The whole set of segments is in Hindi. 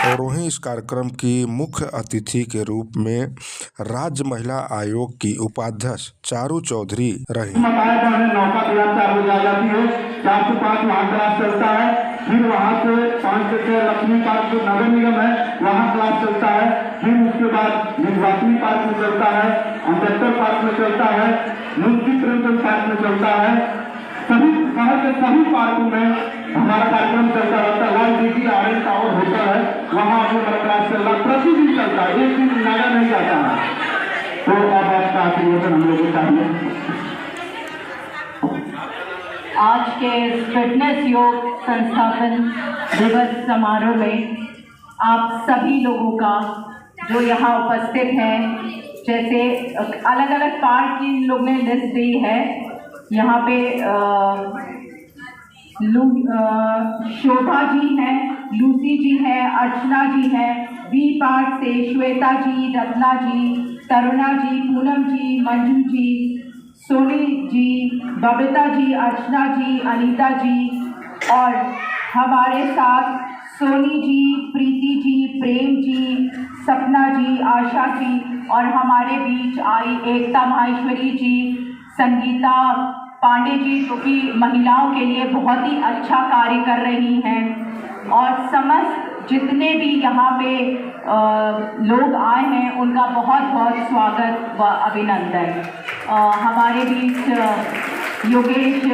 और वहीं इस कार्यक्रम की मुख्य अतिथि के रूप में राज्य महिला आयोग की उपाध्यक्ष चारू चौधरी रही। नौका क्लास 4 बजे आ जाती है, 4 से 5 वहाँ क्लास चलता है, फिर वहाँ से 5 से 6 लक्ष्मी पार्क जो नगर निगम है वहाँ क्लास चलता है, फिर उसके बाद निर्वाचनी पार्क में चलता है, अम्बेडकर पार्क में चलता है, मुंशी प्रेमचंद पार्क में चलता है। सभी शहर के सभी पार्कों में हमारा कार्यक्रम चलता रहता है। World degree Aryan tower hotel है, वहाँ हमारा क्लास चल रहा प्रतिदिन चलता है, एक दिन नया नहीं जाता है। तो अब आपका आशीर्वाद हम लोग को चाहिए। आज के फिटनेस योग संस्थापन दिवस समारोह में आप सभी लोगों का जो यहाँ उपस्थित हैं, जैसे अलग अलग पार्ट की लोग ने लिस्ट दी है। यहाँ पे शोभा जी हैं, लूसी जी है, अर्चना जी है, बी पार्ट से श्वेता जी, रत्ना जी, तरुणा जी, पूनम जी, मंजू जी, सोनी जी, बबीता जी, अर्चना जी, अनीता जी और हमारे साथ सोनी जी, प्रीति जी, प्रेम जी, सपना जी, आशा जी और हमारे बीच आई एकता माहेश्वरी जी, संगीता पांडे जी जो कि महिलाओं के लिए बहुत ही अच्छा कार्य कर रही हैं और समस्त जितने भी यहाँ पे लोग आए हैं उनका बहुत बहुत स्वागत व अभिनंदन। हमारे बीच योगेश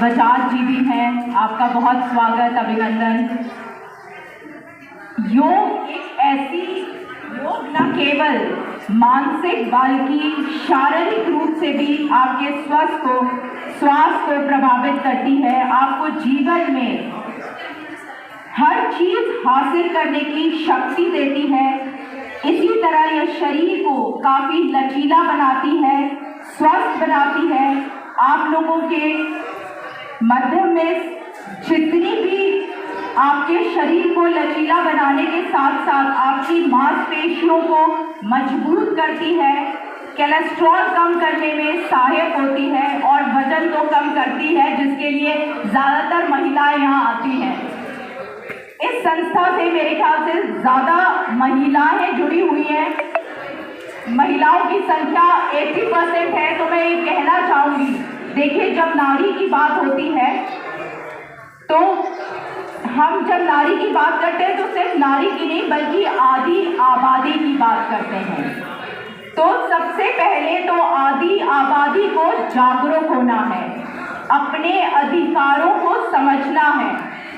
बजाज जी भी हैं, आपका बहुत स्वागत अभिनंदन। योग एक ऐसी योग न केवल मानसिक बल्कि शारीरिक रूप से भी आपके स्वास्थ्य को प्रभावित करती है, आपको जीवन में हर चीज हासिल करने की शक्ति देती है। इसी तरह यह शरीर को काफी लचीला बनाती है, स्वस्थ बनाती है। आप लोगों के माध्यम में जितनी भी आपके शरीर को लचीला बनाने के साथ साथ आपकी मांसपेशियों को मजबूत करती है, कोलेस्ट्रॉल कम करने में सहायक होती है और वजन को कम करती है, जिसके लिए ज़्यादातर महिलाएं यहाँ आती हैं। इस संस्था से मेरे ख्याल से ज़्यादा महिलाएं जुड़ी हुई हैं, महिलाओं की संख्या 80% है। तो मैं ये कहना चाहूँगी, देखिए जब नारी की बात होती है तो हम जब नारी की बात करते हैं तो सिर्फ नारी की नहीं बल्कि आदि आबादी की बात करते हैं। तो सबसे पहले तो आदि आबादी को जागरूक होना है, अपने अधिकारों को समझना है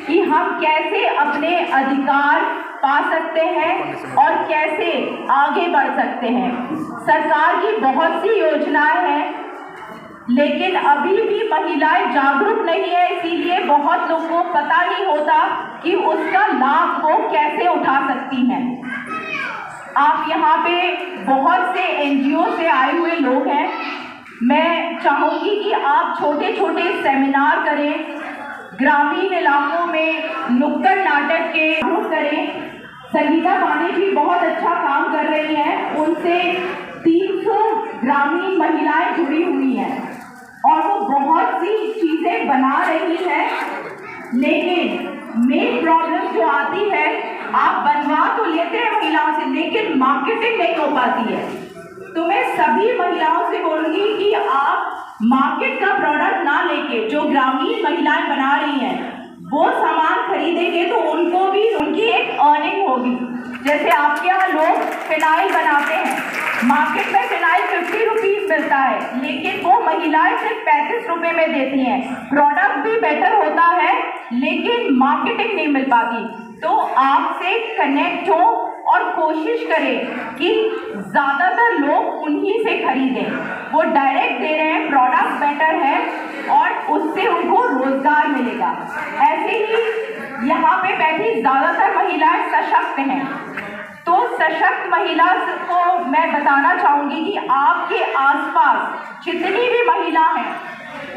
कि हम कैसे अपने अधिकार पा सकते हैं और कैसे आगे बढ़ सकते हैं। सरकार की बहुत सी योजनाएं हैं लेकिन अभी भी महिलाएं जागरूक नहीं है, इसीलिए बहुत बहुत लोगों को पता नहीं होता कि उसका लाभ वो कैसे उठा सकती हैं। आप यहाँ पे बहुत से NGO से आए हुए लोग हैं। मैं चाहूँगी कि आप छोटे छोटे सेमिनार करें, ग्रामीण इलाकों में नुक्कड़ नाटक के करें। संगीता पांडे जी बहुत अच्छा काम कर रही हैं, उनसे 300 ग्रामीण महिलाएं जुड़ी हुई हैं और वो बहुत सी चीज़ें बना रही हैं। लेकिन मेन प्रॉब्लम जो आती है, आप बनवा तो लेते हैं महिलाओं से, लेकिन मार्केटिंग नहीं हो पाती है। तो मैं सभी महिलाओं से बोलूँगी कि आप मार्केट का प्रोडक्ट ना लेके जो ग्रामीण महिलाएं बना रही हैं वो सामान खरीदेंगे तो उनको भी उनकी एक अर्निंग होगी। जैसे आपके यहाँ लोग फिनाइल बनाते हैं, मार्केट में फिनाइल 50 रुपीज़ मिलता है, लेकिन वो महिलाएं सिर्फ 35 रुपये में देती हैं। प्रोडक्ट भी बेटर होता है लेकिन मार्केटिंग नहीं मिल पाती। तो आपसे कनेक्ट हो और कोशिश करें कि ज़्यादातर लोग उन्हीं से खरीदें। वो डायरेक्ट दे रहे हैं, प्रोडक्ट बेटर है और उससे उनको रोजगार मिलेगा। ऐसे ही यहाँ पे बैठी ज़्यादातर महिलाएं सशक्त हैं, तो सशक्त महिला को मैं बताना चाहूँगी कि आपके आसपास जितनी भी महिला हैं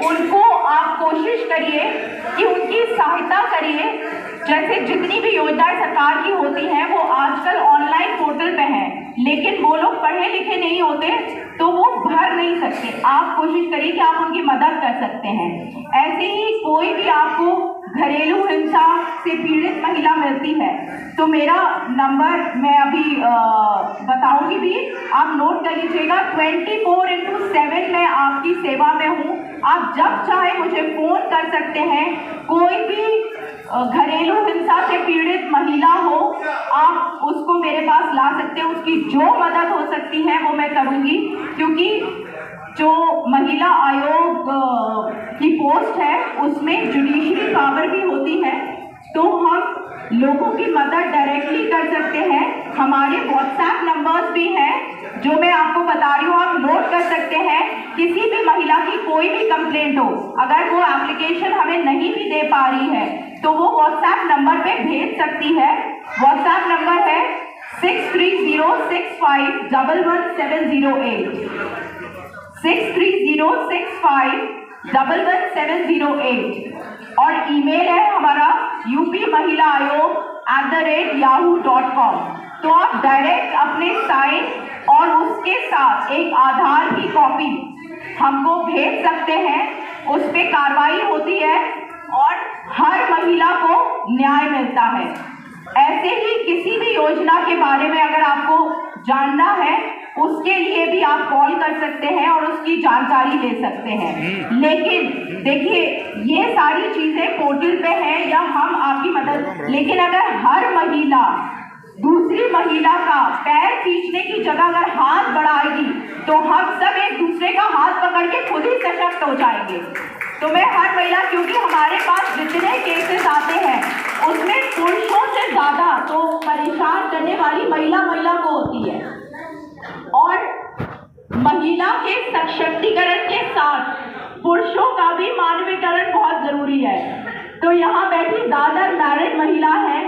उनको आप कोशिश करिए कि उनकी सहायता करिए। जैसे जितनी भी योजनाएं सरकार की होती हैं वो आजकल ऑनलाइन पोर्टल पे हैं, लेकिन वो लोग पढ़े लिखे नहीं होते तो वो भर नहीं सकते। आप कोशिश करिए कि आप उनकी मदद कर सकते हैं। ऐसे ही कोई भी आपको घरेलू हिंसा से पीड़ित महिला मिलती है तो मेरा नंबर मैं अभी बताऊंगी भी, आप नोट कर लीजिएगा। 24/7 मैं आपकी सेवा में हूँ। आप जब चाहे मुझे फ़ोन कर सकते हैं। कोई भी घरेलू हिंसा से पीड़ित महिला हो, आप उसको मेरे पास ला सकते हैं। उसकी जो मदद हो सकती है वो मैं करूँगी, क्योंकि जो महिला आयोग की पोस्ट है उसमें जुडिशरी पावर भी होती है, तो हम लोगों की मदद डायरेक्टली कर सकते हैं। हमारे व्हाट्सएप नंबर्स भी हैं जो मैं आपको बता रही हूँ, आप नोट कर सकते हैं। किसी भी महिला की कोई भी कंप्लेंट हो, अगर वो एप्लीकेशन हमें नहीं भी दे पा रही है तो वो व्हाट्सएप नंबर पे भेज सकती है। व्हाट्सएप नंबर है 6306511708 6306511708 और ईमेल है हमारा upmahilaaayog@yahoo.com। तो आप डायरेक्ट अपने साइन और उसके साथ एक आधार की कॉपी हमको भेज सकते हैं। उस पर कार्रवाई होती है और हर महिला को न्याय मिलता है। ऐसे ही किसी भी योजना के बारे में अगर आपको जानना है उसके लिए भी आप कॉल कर सकते हैं और उसकी जानकारी ले सकते हैं। लेकिन देखिए, ये सारी चीजें पोर्टल पे हैं या हम आपकी मदद, लेकिन अगर हर महिला दूसरी महिला का पैर खींचने की जगह अगर हाथ बढ़ाएगी तो हम सब एक दूसरे का हाथ पकड़ के खुद ही सशक्त हो जाएंगे। तो मैं हर महिला, क्योंकि हमारे पास जितने केसेस आते हैं उसमें पुरुषों से ज़्यादा तो परेशान करने वाली महिला को होती है, और महिला के सशक्तिकरण के साथ पुरुषों का भी मानवीकरण बहुत जरूरी है। तो यहाँ बैठी ज़्यादा मैरिड महिला हैं,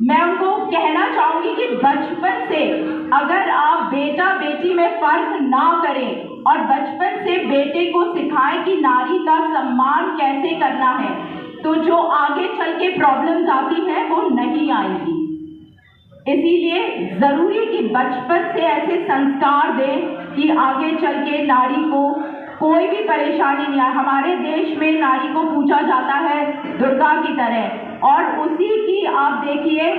मैं उनको कहना चाहूँगी कि बचपन से अगर आप बेटा बेटी में फर्क ना करें और बचपन से बेटे को सिखाएं कि नारी का सम्मान कैसे करना है, तो जो आगे चल के प्रॉब्लम्स आती हैं वो नहीं आएंगी। इसीलिए जरूरी कि बचपन से ऐसे संस्कार दें कि आगे चल के नारी को कोई भी परेशानी नहीं आए। हमारे देश में नारी को पूजा जाता है दुर्गा की तरह, और उसी की आप देखिए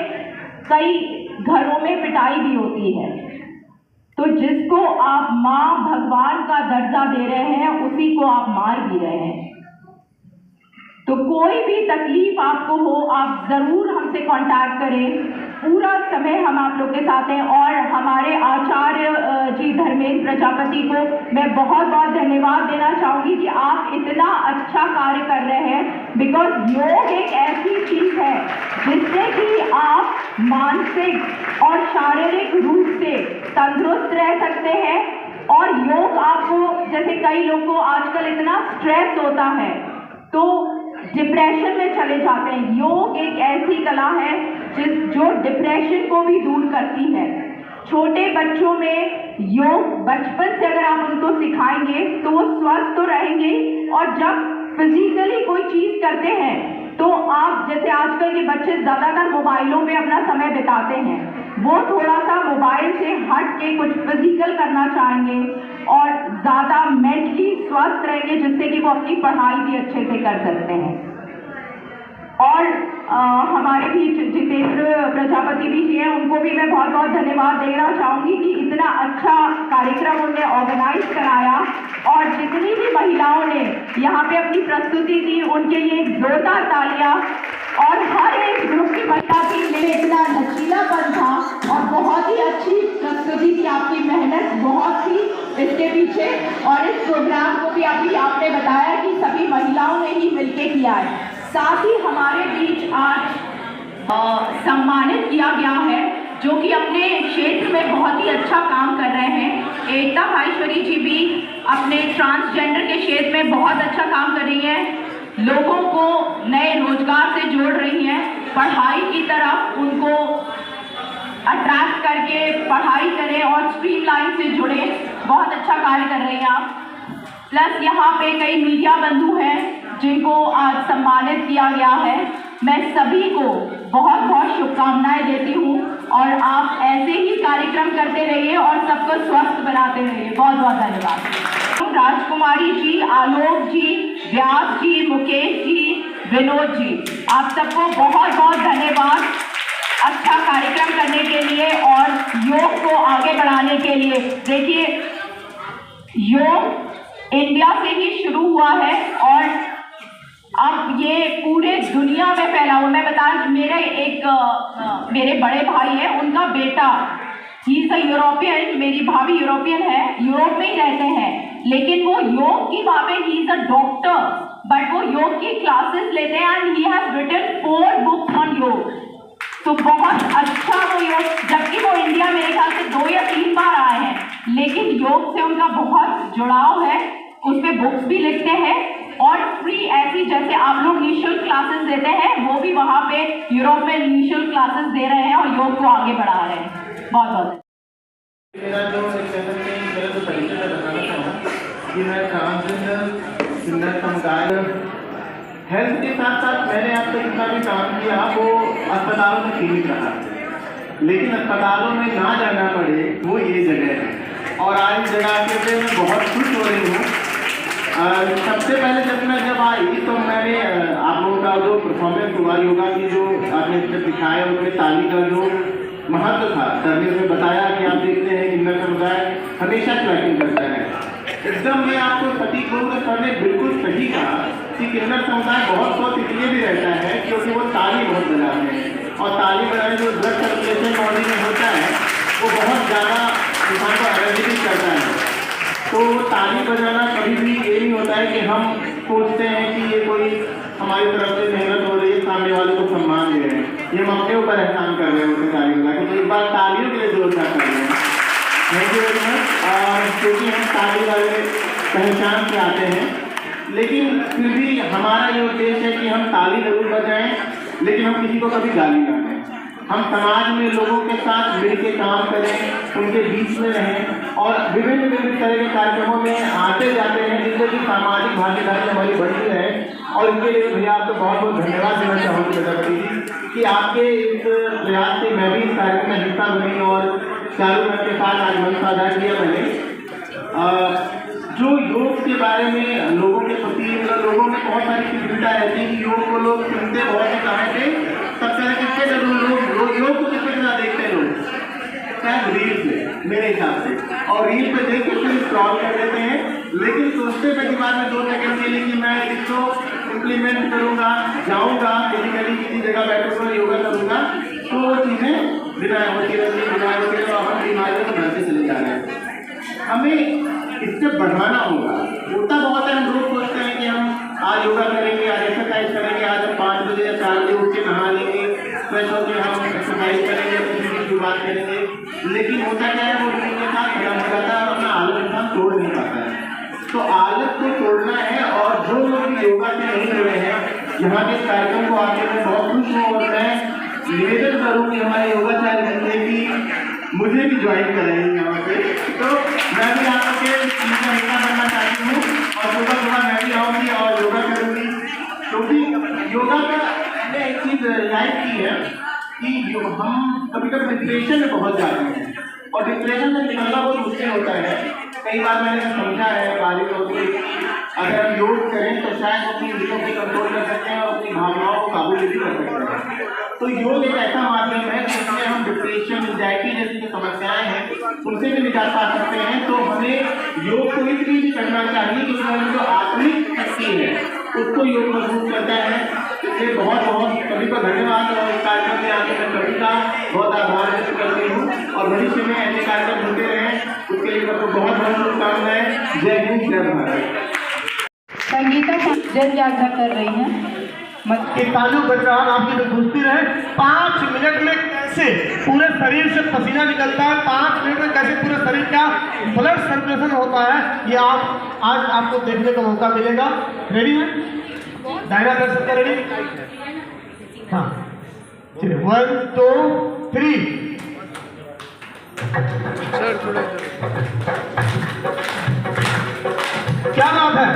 कई घरों में पिटाई भी होती है। तो जिसको आप माँ भगवान का दर्जा दे रहे हैं उसी को आप मार भी रहे हैं। तो कोई भी तकलीफ आपको हो आप ज़रूर हमसे कांटेक्ट करें। पूरा समय हम आप लोग के साथ हैं। और हमारे आचार्य जी धर्मेंद्र प्रजापति को मैं बहुत बहुत धन्यवाद देना चाहूँगी कि आप इतना अच्छा कार्य कर रहे हैं। बिकॉज योग एक ऐसी चीज़ है जिससे कि आप मानसिक और शारीरिक रूप से तंदुरुस्त रह सकते हैं। और योग आपको, जैसे कई लोगों को आजकल इतना स्ट्रेस होता है तो डिप्रेशन में चले जाते हैं। योग एक ऐसी कला है जो डिप्रेशन को भी दूर करती है। छोटे बच्चों में योग बचपन से अगर आप उनको सिखाएंगे तो वो स्वस्थ तो रहेंगे, और जब फिजिकली कोई चीज करते हैं तो आप जैसे आजकल के बच्चे ज्यादातर मोबाइलों पे अपना समय बिताते हैं, वो थोड़ा सा मोबाइल से हट के कुछ फिजिकल करना चाहेंगे और ज्यादा मेंटली स्वस्थ रहेंगे, जिससे कि वो अपनी पढ़ाई भी अच्छे से कर सकते हैं। और हमारे भी जितेंद्र प्रजापति भी जी हैं, उनको भी मैं बहुत बहुत धन्यवाद देना चाहूँगी कि इतना अच्छा कार्यक्रम उन्होंने ऑर्गेनाइज कराया, और जितनी भी महिलाओं ने यहाँ पे अपनी प्रस्तुति दी उनके लिए एक जोरदार तालियां। और हर एक ग्रुप की महिला टीम में इतना लचीलापन था और बहुत ही अच्छी प्रस्तुति थी, आपकी मेहनत बहुत थी इसके पीछे, और इस प्रोग्राम को भी अभी आपने बताया कि सभी महिलाओं ने ही मिलके किया है। साथ ही हमारे बीच आज सम्मानित किया गया है जो कि अपने क्षेत्र में बहुत ही अच्छा काम कर रहे हैं। एकता भाईश्वरी जी भी अपने ट्रांसजेंडर के क्षेत्र में बहुत अच्छा काम कर रही हैं, लोगों को नए रोजगार से जोड़ रही हैं, पढ़ाई की तरफ उनको अट्रैक्ट करके पढ़ाई करें और स्ट्रीमलाइन से जुड़े, बहुत अच्छा कार्य कर रही हैं आप। प्लस यहाँ पे कई मीडिया बंधु हैं जिनको आज सम्मानित किया गया है। मैं सभी को बहुत बहुत शुभकामनाएं देती हूँ, और आप ऐसे ही कार्यक्रम करते रहिए और सबको स्वस्थ बनाते रहिए। बहुत बहुत धन्यवाद। राजकुमारी जी, आलोक जी, व्यास जी, मुकेश जी, विनोद जी, आप सबको बहुत बहुत धन्यवाद अच्छा कार्यक्रम करने के लिए और योग को आगे बढ़ाने के लिए। देखिए, योग इंडिया से ही शुरू हुआ है और अब ये पूरे दुनिया में फैला हुआ। मैं बता, मेरे बड़े भाई है, उनका बेटा ही इज अ यूरोपियन, मेरी भाभी यूरोपियन है, यूरोप में ही रहते हैं, लेकिन वो योग की वहाँ पे he is a doctor, but वो योग की क्लासेस लेते हैं and he has written 4 books on yoga. तो बहुत अच्छा वो योग, जबकि वो इंडिया मेरे ख्याल से 2 या 3 बार आए हैं, लेकिन योग से उनका बहुत जुड़ाव है, उसमें बुक्स भी लिखते हैं और फ्री ऐसी जैसे आप लोग निःशुल्क क्लासेस देते हैं, वो भी वहाँ पे यूरोप में निःशुल्क क्लासेस दे रहे हैं और योग को आगे बढ़ा रहे हैं। बहुत बहुत मेरा जो परिचय मैं बताना चाहूँ कि मैं ट्रांसजेंडर सिंगर समुदाय हेल्थ के साथ साथ मैंने अब तक जितना भी काम किया वो अस्पतालों में सीमित रहा, लेकिन अस्पतालों में ना जाना पड़े वो ये जगह है, और आज इस जगह के लिए मैं बहुत खुश हो रही हूँ। सबसे पहले जब आई तो मैंने आप लोगों का जो परफॉर्मेंस हुआ योगा की, जो आपने दिखाया उसमें ताली का जो महत्व था, सर ने उसमें बताया कि आप देखते हैं किन्नर समुदाय हमेशा ट्रैकिंग करता है। एकदम मैं आपको सटीक बोलूँ तो सर ने बिल्कुल सही कहा कि किन्नर समुदाय बहुत इसलिए भी रहता है क्योंकि वो ताली बहुत बजाते हैं, और ताली बजाने जो ब्लड सर्कुलेशन बॉडी में होता है वो बहुत ज़्यादा इंसान को एनर्जेटिक करता है। तो ताली बजाना कभी भी ये नहीं होता है कि हम सोचते हैं कि ये कोई हमारी तरफ से मेहनत हो रही है, सामने वाले को सम्मान दे रहे हैं, ये हम अपने ऊपर एहसान कर रहे हैं उसे ताली बजा के। तो एक बार तालियों के लिए जोरदार कर रहे हैं। Thank you very much. और क्योंकि हम ताली वाले पहचान से आते हैं, लेकिन फिर भी हमारा ये उद्देश्य है कि हम ताली जरूर बजाएं, लेकिन हम किसी को कभी गाली ना दें। हम समाज में लोगों के साथ मिलकर काम करें, उनके बीच में रहें और विभिन्न तरह के कार्यक्रमों में आते जाते हैं, जिससे कि सामाजिक भागीदारी हमारी बढ़ती है। और इनके लिए भैया आपको बहुत बहुत धन्यवाद देना चाहूँगी प्रजापति जी कि आपके इस प्रयास से मैं भी इस कार्यक्रम में हिस्सा बनी और चारों मिनट के साथ आज मंच साझा किया। मैंने जो योग के बारे में लोगों के प्रति लोगों में बहुत सारी चिंता रहती है कि योग को लोग सुनते बहुत ही कहाँ से सब तरह किसके लोग योग को किसके साथ देखते हैं लोग, शायद रील से मेरे हिसाब से, और रील पे देख के फिर स्क्रॉल कर देते हैं, लेकिन सोचते हैं दिमाग में 2 सेकंड के लिए कि मैं इसको इम्प्लीमेंट करूँगा, जाऊँगा फिजिकली किसी जगह बैठूँगा योगा करूँगा, तो वो चीज़ें बिना होती रहती है और हम बीमारियों को बढ़ते चले जा रहे हैं। हमें इससे बढ़ाना होगा। होता बहुत है, हम लोग सोचते हैं कि हम आज योगा करेंगे, आज एक्सरसाइज करेंगे, आज हम 5 बजे या 4 बजे उठ के नहा लेंगे, फ्रेश होकर हम एक्सरसाइज करेंगे, अपनी की शुरुआत करेंगे, लेकिन होता क्या है वो रूटीन के साथ खत्म हो जाता है और अपना आदत इंसान तोड़ नहीं पाता है। तो आदत को तोड़ना है, और जो लोग भी योगा से नहीं जुड़े हैं यहाँ के कार्यक्रम को आके मैं बहुत खुश हूँ और मैं निवेदन करूँ कि हमारे योगाचार्य बंदे की मुझे भी ज्वाइन कराएंगे यहाँ पे, तो मैं भी यहाँ के टीम का हिस्सा बनना चाहती हूँ और सुबह सुबह मैं भी आऊँगी और योगा करूँगी, क्योंकि योगा का मैंने एक चीज़ रियलाइज की है कि हम कभी कभी डिप्रेशन में बहुत जाते हैं और डिप्रेशन से निकलना बहुत मुश्किल होता है। कई बार मैंने समझा है बारी होती है कि अगर हम योग करें तो शायद अपनी दिलों को कंट्रोल कर सकते हैं और अपनी भावनाओं को काबू भी कर सकते हैं। तो योग एक ऐसा माध्यम है जिसमें हम डिप्रेशन, एंजाइटी जैसी जो समस्याएं हैं उनसे भी निजात पा सकते हैं। तो हमें योग को इसलिए भी करना चाहिए क्योंकि हमारी जो आत्मिक शक्ति है उसको योग मजबूत करता है। इसलिए बहुत बहुत सभी का धन्यवाद और इस कार्यक्रम में आके मैं सभी का बहुत आभार व्यक्त करती हूँ और भविष्य में ऐसे कार्यक्रम होते रहें उसके लिए सबको बहुत बहुत शुभकामनाएं। जय हिंद, जय भारत। संगीता जन जागरण कर रही हैं। कि तालू बरकरार आपकी तो घुसती रहे। 5 मिनट में कैसे पूरे शरीर से पसीना निकलता है, 5 मिनट में कैसे पूरे शरीर का ब्लड सर्कुलेशन होता है, ये आप आज आपको देखने का मौका मिलेगा। रेडी है? डायना कर सकते हैं? रेडी? हाँ, चलिए 1 2 3। क्या बात है।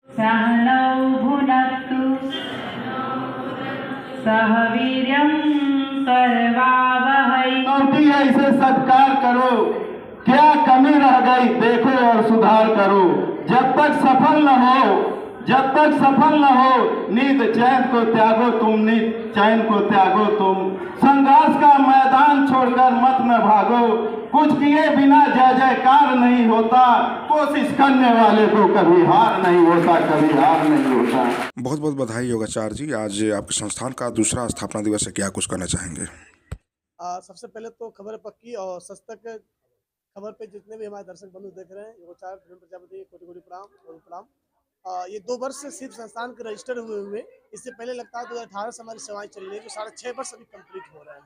सहनौ भुनक्तु सह वीर्यं करवावहै। अभी ऐसे सत्कार करो, क्या कमी रह गई देखो और सुधार करो। जब तक सफल न हो नींद चैन को त्यागो तुम, नींद चैन को त्यागो तुम। संघर्ष का मैदान छोड़कर मत न भागो, कुछ किए बिना जय जयकार नहीं होता। कोशिश करने वाले को कभी हार नहीं होता, कभी हार नहीं होता। बहुत बहुत बधाई योगाचार्य जी, आज आपके संस्थान का दूसरा स्थापना दिवस है, क्या कुछ करना चाहेंगे? सबसे पहले तो खबर पक्की और सच तक खबर पे जितने भी हमारे दर्शक बंधु देख रहे हैं, योगाचार्य धीरेन्द्र प्रजापति कोटि कोटि प्रणाम। ये 2 वर्ष से सिर्फ संस्थान के रजिस्टर हुए। इससे पहले लगातार 2018 से हमारी सेवाएं चल रही है, जो 6.5 वर्ष अभी कंप्लीट हो रहे हैं।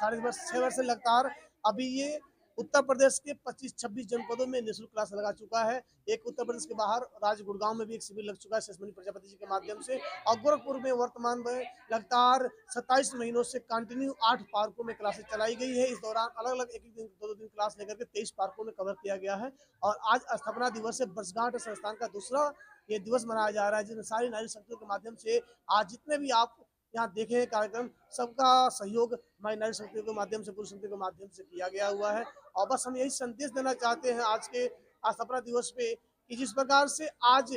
6.5 वर्ष से लगातार अभी ये उत्तर प्रदेश के 25-26 जनपदों में निःशुल्क क्लास लगा चुका है। एक उत्तर प्रदेश के बाहर राज्य गुड़गांव में भी एक शिविर लग चुका है शेषमणि प्रजापति जी के माध्यम से, और गोरखपुर में वर्तमान में लगातार 27 महीनों से कंटिन्यू 8 पार्कों में क्लासेस चलाई गई है। इस दौरान अलग अलग एक दिन 2 दिन क्लास लेकर के 23 पार्कों में कवर किया गया है। और आज स्थापना दिवस से वर्षगांठ संस्थान का दूसरा ये दिवस मनाया जा रहा है, जिसमें सारी नारी शक्तियों के माध्यम से आज जितने भी आप यहाँ देखे हैं कार्यक्रम, सबका सहयोग हमारी नारी शक्तियों के माध्यम से, पुरुष शक्तियों के माध्यम से किया गया हुआ है। और बस हम यही संदेश देना चाहते हैं आज के स्थापना दिवस पे कि जिस प्रकार से आज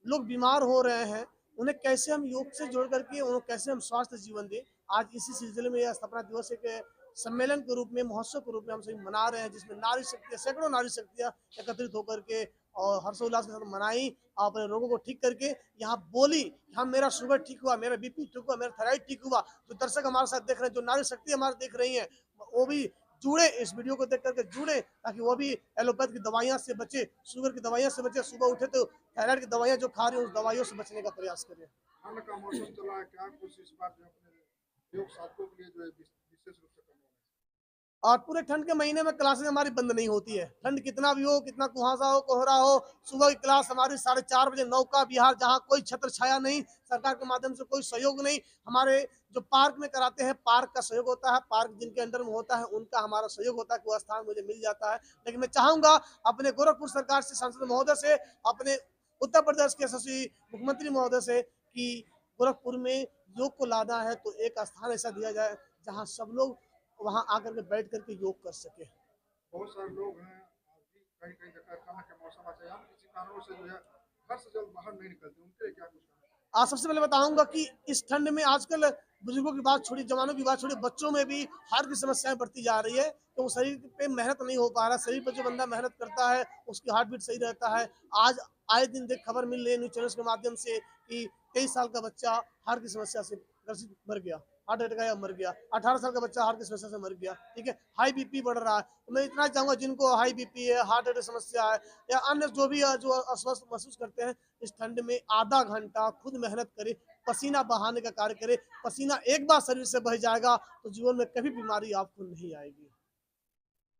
लोग बीमार हो रहे हैं, उन्हें कैसे हम योग से जोड़ करके उन्हें कैसे हम स्वास्थ्य जीवन दें। आज इसी सिलसिले में यह स्थापना दिवस एक सम्मेलन के रूप में, महोत्सव के रूप में हम सभी मना रहे हैं, जिसमें नारी शक्तियाँ, सैकड़ों नारी शक्तियाँ एकत्रित होकर के और हर्षोल्लास के साथ मनाई, अपने रोगों को ठीक करके यहाँ बोली, हम मेरा शुगर ठीक हुआ, मेरा बीपी ठीक हुआ, मेरा थायराइड ठीक हुआ। जो दर्शक हमारे साथ देख रहे हैं, जो नारी शक्ति हमारे देख रही हैं, वो भी जुड़े, इस वीडियो को देख करके जुड़े, ताकि वो भी एलोपैथ की दवाइयाँ से बचे, शुगर की दवाइयाँ से बचे। सुबह उठे तो थायराइड की दवाइयाँ जो खा रहे हैं उस दवाइयों से बचने का प्रयास करें। ठंड का मौसम चला है, क्या कुछ इस बार जो अपने योग साथियों के लिए जो है विशेष रूप से करना है? और पूरे ठंड के महीने में क्लासेस हमारी बंद नहीं होती है। ठंड कितना भी हो, कितना कुहासा हो, कोहरा हो, सुबह की क्लास हमारी 4:30 बजे नौका विहार, जहाँ कोई छत्र छाया नहीं, सरकार के माध्यम से कोई सहयोग नहीं। हमारे जो पार्क में कराते हैं, पार्क का सहयोग होता है, पार्क जिनके अंडर में होता है उनका हमारा सहयोग होता है कि वो स्थान मुझे मिल जाता है। लेकिन मैं चाहूँगा अपने गोरखपुर सरकार से, सांसद महोदय से, अपने उत्तर प्रदेश के यशस्वी मुख्यमंत्री महोदय से कि गोरखपुर में योग को लाना है तो एक स्थान ऐसा दिया जाए जहाँ सब लोग वहां आकर के बैठ करके योग कर सके। बहुत सारे लोग हैं कहीं कहीं जगह ठंड के मौसम आ जाए, किसी कारणों से जो है घर से जल्द बाहर नहीं निकलते, उनके लिए क्या कुछ करना है? आज सबसे पहले बताऊंगा कि इस ठंड में आजकल बुजुर्गों की बात छोड़ी, जवानों की बात छोड़ी, बच्चों में भी हार्ट की समस्याएं बढ़ती जा रही है। तो शरीर पे मेहनत नहीं हो पा रहा, शरीर पर जो बंदा मेहनत करता है उसकी हार्ट बीट सही रहता है। आज आए दिन देख खबर मिल रही है न्यूज चैनल्स के माध्यम से कि 23 साल का बच्चा हार्ट की समस्या से ग्रसित मर गया, हार्ट अटैक आया मर गया। 18 साल का बच्चा हार्ट की समस्या से मर गया। ठीक है, हाई बीपी बढ़ रहा है। तो मैं इतना चाहूंगा जिनको हाई बीपी है, हार्ट अटैक समस्या है या अन्य जो भी जो अस्वस्थ महसूस करते हैं, इस ठंड में आधा घंटा खुद मेहनत करे, पसीना बहाने का कार्य करे। पसीना एक बार शरीर से बह जाएगा तो जीवन में कभी बीमारी आपको नहीं आएगी।